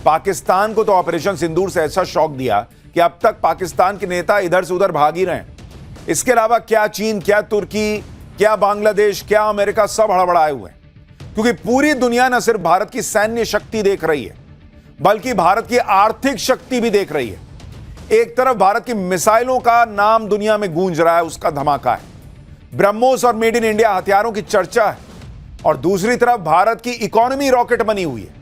पाकिस्तान को तो ऑपरेशन सिंदूर से ऐसा शॉक दिया कि अब तक पाकिस्तान के नेता इधर से उधर भाग ही रहे हैं। इसके अलावा क्या चीन, क्या तुर्की, क्या बांग्लादेश, क्या अमेरिका, सब हड़बड़ाए हुए हैं, क्योंकि पूरी दुनिया न सिर्फ भारत की सैन्य शक्ति देख रही है बल्कि भारत की आर्थिक शक्ति भी देख रही है। एक तरफ भारत की मिसाइलों का नाम दुनिया में गूंज रहा है, उसका धमाका है, ब्रह्मोस और मेड इन इंडिया हथियारों की चर्चा है, और दूसरी तरफ भारत की इकोनॉमी रॉकेट बनी हुई है।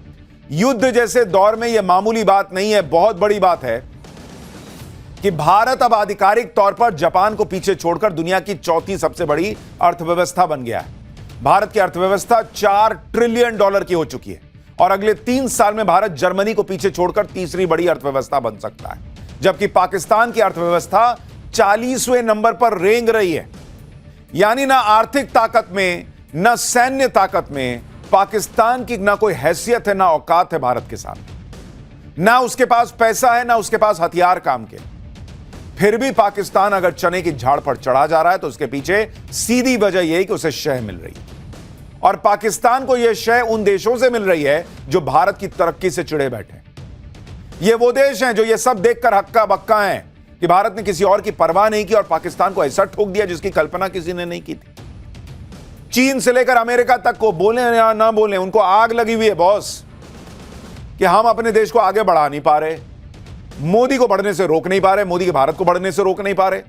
युद्ध जैसे दौर में यह मामूली बात नहीं है, बहुत बड़ी बात है कि भारत अब आधिकारिक तौर पर जापान को पीछे छोड़कर दुनिया की चौथी सबसे बड़ी अर्थव्यवस्था बन गया है। भारत की अर्थव्यवस्था $4 ट्रिलियन की हो चुकी है और अगले 3 साल में भारत जर्मनी को पीछे छोड़कर तीसरी बड़ी अर्थव्यवस्था बन सकता है, जबकि पाकिस्तान की अर्थव्यवस्था 40वें नंबर पर रेंग रही है। यानी ना आर्थिक ताकत में, ना सैन्य ताकत में पाकिस्तान की ना कोई हैसियत है, ना औकात है भारत के सामने। ना उसके पास पैसा है, ना उसके पास हथियार काम के। फिर भी पाकिस्तान अगर चने की झाड़ पर चढ़ा जा रहा है तो उसके पीछे सीधी वजह यह है कि उसे शय मिल रही है, और पाकिस्तान को यह शय उन देशों से मिल रही है जो भारत की तरक्की से चिढ़े बैठे। ये वो देश हैं जो ये सब देखकर हक्का बक्का हैं कि भारत ने किसी और की परवाह नहीं की और पाकिस्तान को ऐसा ठोक दिया जिसकी कल्पना किसी ने नहीं की थी। चीन से लेकर अमेरिका तक को, बोले या ना बोले, उनको आग लगी हुई है बॉस कि हम अपने देश को आगे बढ़ा नहीं पा रहे, मोदी को बढ़ने से रोक नहीं पा रहे, मोदी के भारत को बढ़ने से रोक नहीं पा रहे।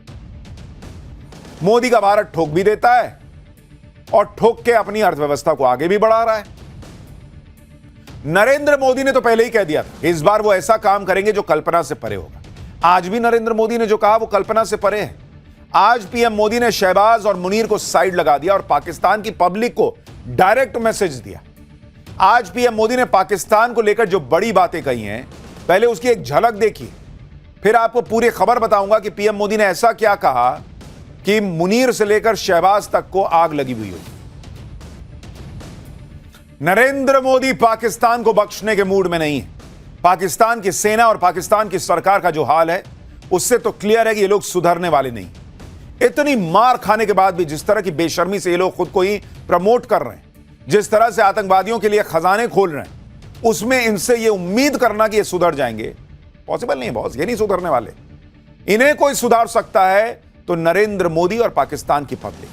मोदी का भारत ठोक भी देता है और ठोक के अपनी अर्थव्यवस्था को आगे भी बढ़ा रहा है। नरेंद्र मोदी ने तो पहले ही कह दिया था इस बार वो ऐसा काम करेंगे जो कल्पना से परे होगा। आज भी नरेंद्र मोदी ने जो कहा वो कल्पना से परे है। आज पीएम मोदी ने शहबाज और मुनीर को साइड लगा दिया और पाकिस्तान की पब्लिक को डायरेक्ट मैसेज दिया। आज पीएम मोदी ने पाकिस्तान को लेकर जो बड़ी बातें कही हैं, पहले उसकी एक झलक देखिए, फिर आपको पूरी खबर बताऊंगा कि पीएम मोदी ने ऐसा क्या कहा कि मुनीर से लेकर शहबाज तक को आग लगी हुई होगी। नरेंद्र मोदी पाकिस्तान को बख्शने के मूड में नहीं है। पाकिस्तान की सेना और पाकिस्तान की सरकार का जो हाल है उससे तो क्लियर है कि ये लोग सुधरने वाले नहीं। इतनी मार खाने के बाद भी जिस तरह की बेशर्मी से ये लोग खुद को ही प्रमोट कर रहे हैं, जिस तरह से आतंकवादियों के लिए खजाने खोल रहे हैं, उसमें इनसे ये उम्मीद करना कि ये सुधर जाएंगे पॉसिबल नहीं है बॉस। ये नहीं सुधरने वाले। इन्हें कोई सुधार सकता है तो नरेंद्र मोदी और पाकिस्तान की पब्लिक।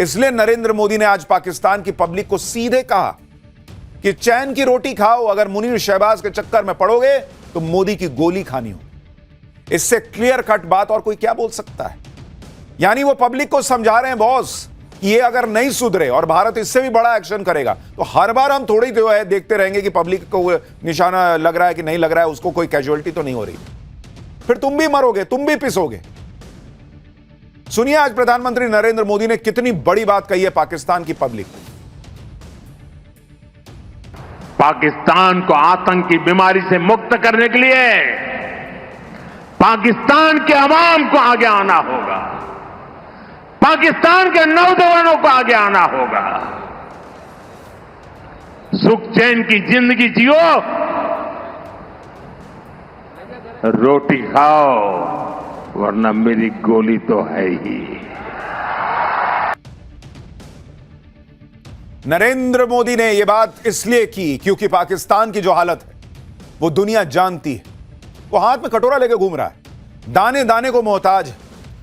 इसलिए नरेंद्र मोदी ने आज पाकिस्तान की पब्लिक को सीधे कहा कि चैन की रोटी खाओ, अगर मुनीर शहबाज के चक्कर में पड़ोगे तो मोदी की गोली खानी हो। इससे क्लियर कट बात और कोई क्या बोल सकता है। यानी वो पब्लिक को समझा रहे हैं बॉस, ये अगर नहीं सुधरे और भारत इससे भी बड़ा एक्शन करेगा तो हर बार हम थोड़ी जो है देखते रहेंगे कि पब्लिक को निशाना लग रहा है कि नहीं लग रहा है, उसको कोई कैजुअलिटी तो नहीं हो रही। फिर तुम भी मरोगे, तुम भी पिसोगे। सुनिए आज प्रधानमंत्री नरेंद्र मोदी ने कितनी बड़ी बात कही है पाकिस्तान की पब्लिक को। पाकिस्तान को आतंक की बीमारी से मुक्त करने के लिए पाकिस्तान के अवाम को आगे आना होगा, पाकिस्तान के नौजवानों को आगे आना होगा। सुख चैन की जिंदगी जियो, रोटी खाओ, वरना मेरी गोली तो है ही। नरेंद्र मोदी ने यह बात इसलिए की क्योंकि पाकिस्तान की जो हालत है वो दुनिया जानती है। वो हाथ में कटोरा लेकर घूम रहा है, दाने दाने को मोहताज है,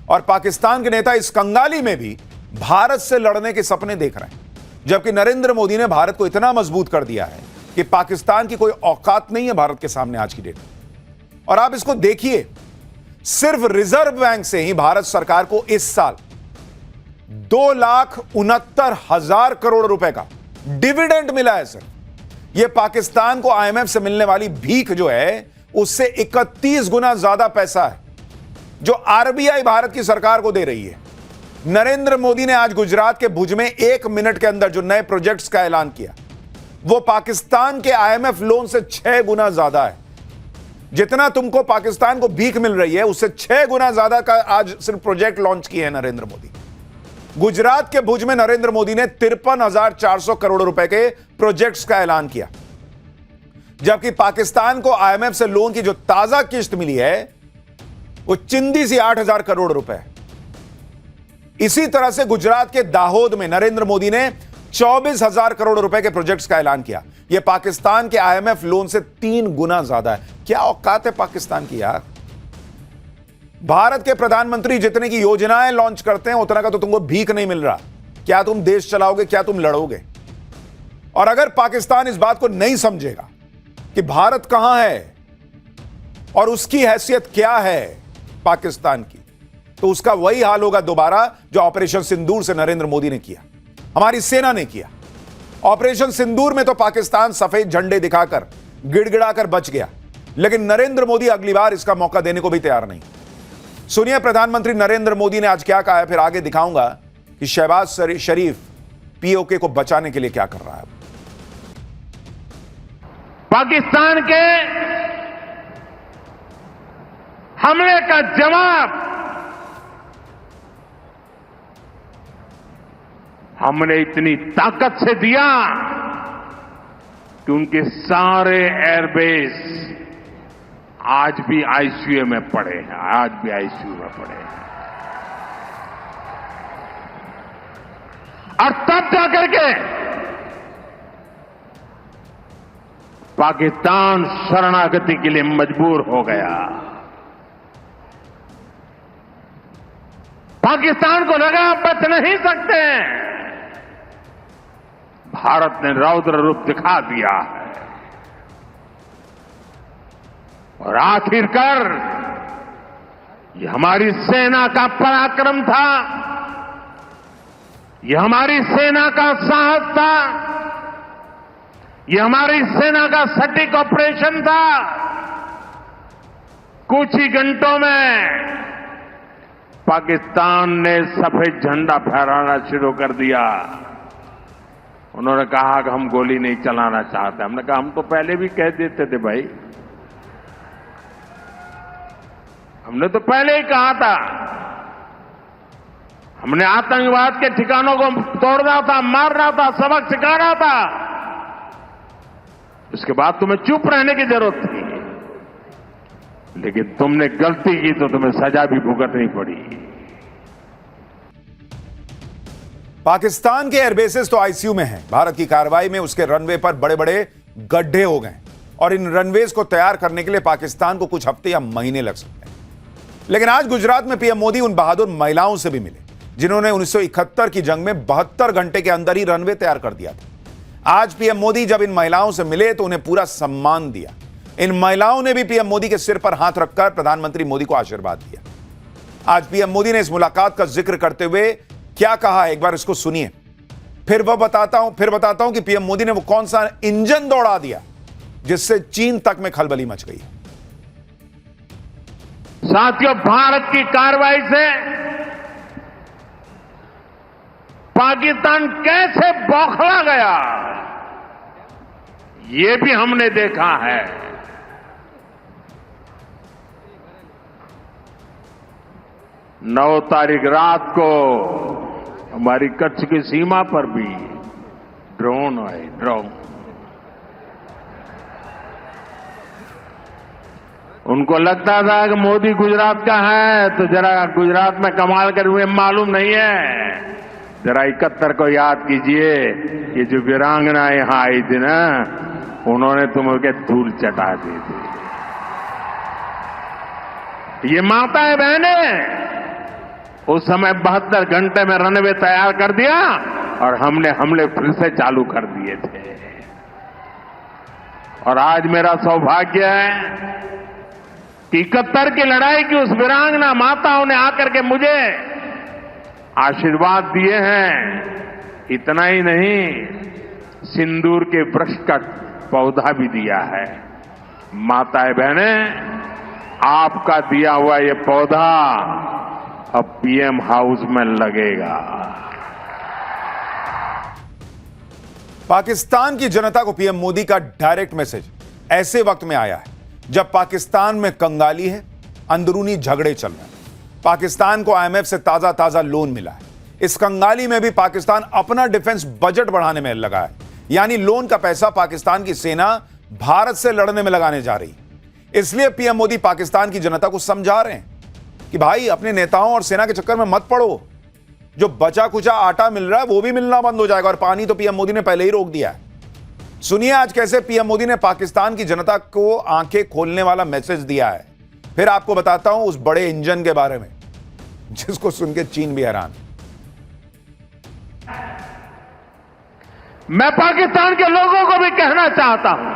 और पाकिस्तान के नेता इस कंगाली में भी भारत से लड़ने के सपने देख रहे हैं। जबकि नरेंद्र मोदी ने भारत को इतना मजबूत कर दिया है कि पाकिस्तान की कोई औकात नहीं है भारत के सामने आज की डेट में। और आप इसको देखिए, सिर्फ रिजर्व बैंक से ही भारत सरकार को इस साल 2,69,000 करोड़ रुपए का डिविडेंड मिला है सर। यह पाकिस्तान को आईएमएफ से मिलने वाली भीख जो है उससे 31 गुना ज्यादा पैसा है जो आरबीआई भारत की सरकार को दे रही है। नरेंद्र मोदी ने आज गुजरात के भुज में 1 मिनट के अंदर जो नए प्रोजेक्ट्स का ऐलान किया वो पाकिस्तान के आईएमएफ लोन से 6 गुना ज्यादा है। जितना तुमको पाकिस्तान को भीख मिल रही है उससे 6 गुना ज्यादा का आज सिर्फ प्रोजेक्ट लॉन्च किए हैं नरेंद्र मोदी। गुजरात के भुज में नरेंद्र मोदी ने 53,400 करोड़ रुपए के प्रोजेक्ट्स का ऐलान किया, जबकि पाकिस्तान को आईएमएफ से लोन की जो ताजा किस्त मिली है वो चिंदी सी 8,000 करोड़ रुपए। इसी तरह से गुजरात के दाहोद में नरेंद्र मोदी ने 24,000 करोड़ रुपए के प्रोजेक्ट्स का ऐलान किया। यह पाकिस्तान के IMF लोन से 3 गुना ज्यादा है। क्या औकात है पाकिस्तान की यार। भारत के प्रधानमंत्री जितने की योजनाएं लॉन्च करते हैं उतना का तो तुमको भीख नहीं मिल रहा। क्या तुम देश चलाओगे, क्या तुम लड़ोगे? और अगर पाकिस्तान इस बात को नहीं समझेगा कि भारत कहां है और उसकी हैसियत क्या है पाकिस्तान की, तो उसका वही हाल होगा दोबारा जो ऑपरेशन सिंदूर से नरेंद्र मोदी ने किया, हमारी सेना ने किया। ऑपरेशन सिंदूर में तो पाकिस्तान सफेद झंडे दिखाकर गिड़गिड़ाकर बच गया, लेकिन नरेंद्र मोदी अगली बार इसका मौका देने को भी तैयार नहीं। सुनिए प्रधानमंत्री नरेंद्र मोदी ने आज क्या कहा है, फिर आगे दिखाऊंगा कि शहबाज शरीफ POK को बचाने के लिए क्या कर रहा है। पाकिस्तान के हमले का जवाब हमने इतनी ताकत से दिया कि उनके सारे एयरबेस आज भी आईसीयू में पड़े हैं, आज भी आईसीयू में पड़े हैं। और तब जाकर के पाकिस्तान शरणागति के लिए मजबूर हो गया। पाकिस्तान को लगा बच नहीं सकते, भारत ने रौद्र रूप दिखा दिया है और आखिरकार ये हमारी सेना का पराक्रम था, ये हमारी सेना का साहस था, ये हमारी सेना का सटीक ऑपरेशन था। कुछ ही घंटों में पाकिस्तान ने सफेद झंडा फहराना शुरू कर दिया। उन्होंने कहा कि हम गोली नहीं चलाना चाहते। हमने कहा हम तो पहले भी कह देते थे भाई, हमने तो पहले ही कहा था। हमने आतंकवाद के ठिकानों को तोड़ना था, मारना था, सबक सिखाना था। उसके बाद तुम्हें चुप रहने की जरूरत थी, लेकिन तुमने गलती की तो तुम्हें सजा भी भुगतनी पड़ी। पाकिस्तान के एयरबेसेस तो आईसीयू में हैं। भारत की कार्रवाई में उसके रनवे पर बड़े बड़े गड्ढे हो गए और इन रनवेज को तैयार करने के लिए पाकिस्तान को कुछ हफ्ते या महीने लग सकते हैं। लेकिन आज गुजरात में PM मोदी उन बहादुर महिलाओं से भी मिले जिन्होंने 1971 की जंग में 72 घंटे के अंदर ही रनवे तैयार कर दिया था। आज PM मोदी जब इन महिलाओं से मिले तो उन्हें पूरा सम्मान दिया। इन महिलाओं ने भी PM मोदी के सिर पर हाथ रखकर प्रधानमंत्री मोदी को आशीर्वाद दिया। आज PM मोदी ने इस मुलाकात का जिक्र करते हुए क्या कहा है, एक बार इसको सुनिए, फिर बताता हूं कि PM मोदी ने वो कौन सा इंजन दौड़ा दिया जिससे चीन तक में खलबली मच गई। साथियों, भारत की कार्रवाई से पाकिस्तान कैसे बौखला गया ये भी हमने देखा है। नौ तारीख रात को हमारी कच्छ की सीमा पर भी ड्रोन आए, ड्रोन। उनको लगता था कि मोदी गुजरात का है तो जरा गुजरात में कमाल कर हुए मालूम नहीं है। जरा 71 को याद कीजिए, ये जो वीरांगना यहां आई थी ना, उन्होंने तुम्हें धूल चटा दी थी। ये माताएं बहनें उस समय 72 घंटे में रनवे तैयार कर दिया और हमने हमले फिर से चालू कर दिए थे। और आज मेरा सौभाग्य है कि 71 की लड़ाई की उस वीरांगना माताओं ने आकर के मुझे आशीर्वाद दिए हैं। इतना ही नहीं, सिंदूर के वृक्ष का पौधा भी दिया है। माताएं बहनें, आपका दिया हुआ ये पौधा अब PM हाउस में लगेगा। पाकिस्तान की जनता को PM मोदी का डायरेक्ट मैसेज ऐसे वक्त में आया है जब पाकिस्तान में कंगाली है, अंदरूनी झगड़े चल रहे हैं। पाकिस्तान को IMF से ताजा लोन मिला है। इस कंगाली में भी पाकिस्तान अपना डिफेंस बजट बढ़ाने में लगा है, यानी लोन का पैसा पाकिस्तान की सेना भारत से लड़ने में लगाने जा रही है। इसलिए PM मोदी पाकिस्तान की जनता को समझा रहे हैं कि भाई अपने नेताओं और सेना के चक्कर में मत पड़ो। जो बचा कुचा आटा मिल रहा है वो भी मिलना बंद हो जाएगा, और पानी तो PM मोदी ने पहले ही रोक दिया है। सुनिए आज कैसे पीएम मोदी ने पाकिस्तान की जनता को आंखें खोलने वाला मैसेज दिया है। फिर आपको बताता हूं उस बड़े इंजन के बारे में जिसको सुन के चीन भी हैरान। मैं पाकिस्तान के लोगों को भी कहना चाहता हूं,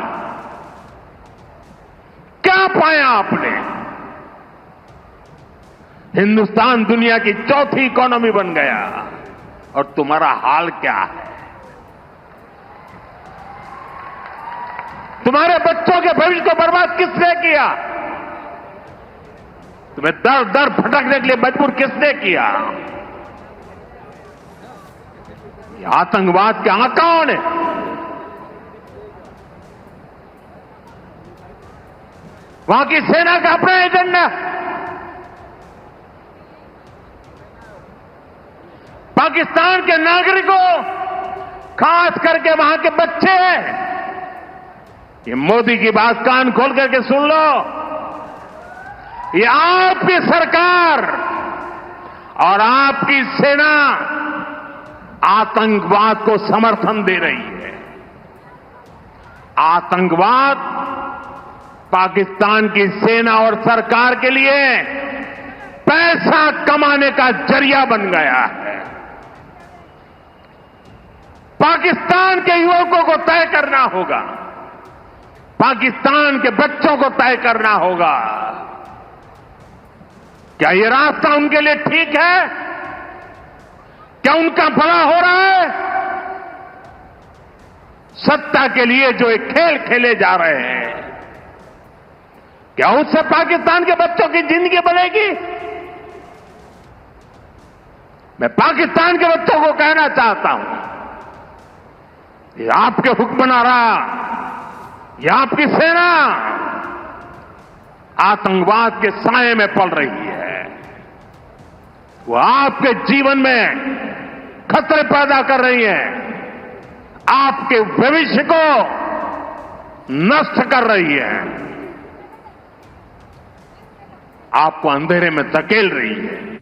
क्या पाया आपने? हिंदुस्तान दुनिया की चौथी इकोनॉमी बन गया और तुम्हारा हाल क्या है? तुम्हारे बच्चों के भविष्य को बर्बाद किसने किया? तुम्हें दर दर भटकने के लिए मजबूर किसने किया? ये आतंकवाद के आकाओं ने। वहां की सेना का अपना एजेंडा, पाकिस्तान के नागरिकों, खास करके वहां के बच्चे, ये मोदी की बात कान खोल करके सुन लो। ये आपकी सरकार और आपकी सेना आतंकवाद को समर्थन दे रही है। आतंकवाद पाकिस्तान की सेना और सरकार के लिए पैसा कमाने का जरिया बन गया है। पाकिस्तान के युवकों को तय करना होगा, पाकिस्तान के बच्चों को तय करना होगा, क्या ये रास्ता उनके लिए ठीक है? क्या उनका भला हो रहा है? सत्ता के लिए जो एक खेल खेले जा रहे हैं, क्या उससे पाकिस्तान के बच्चों की जिंदगी बनेगी? मैं पाकिस्तान के बच्चों को कहना चाहता हूं, ये आपके हुक्मनारा, ये आपकी सेना आतंकवाद के साए में पल रही है। वो आपके जीवन में खतरे पैदा कर रही है, आपके भविष्य को नष्ट कर रही है, आपको अंधेरे में धकेल रही है।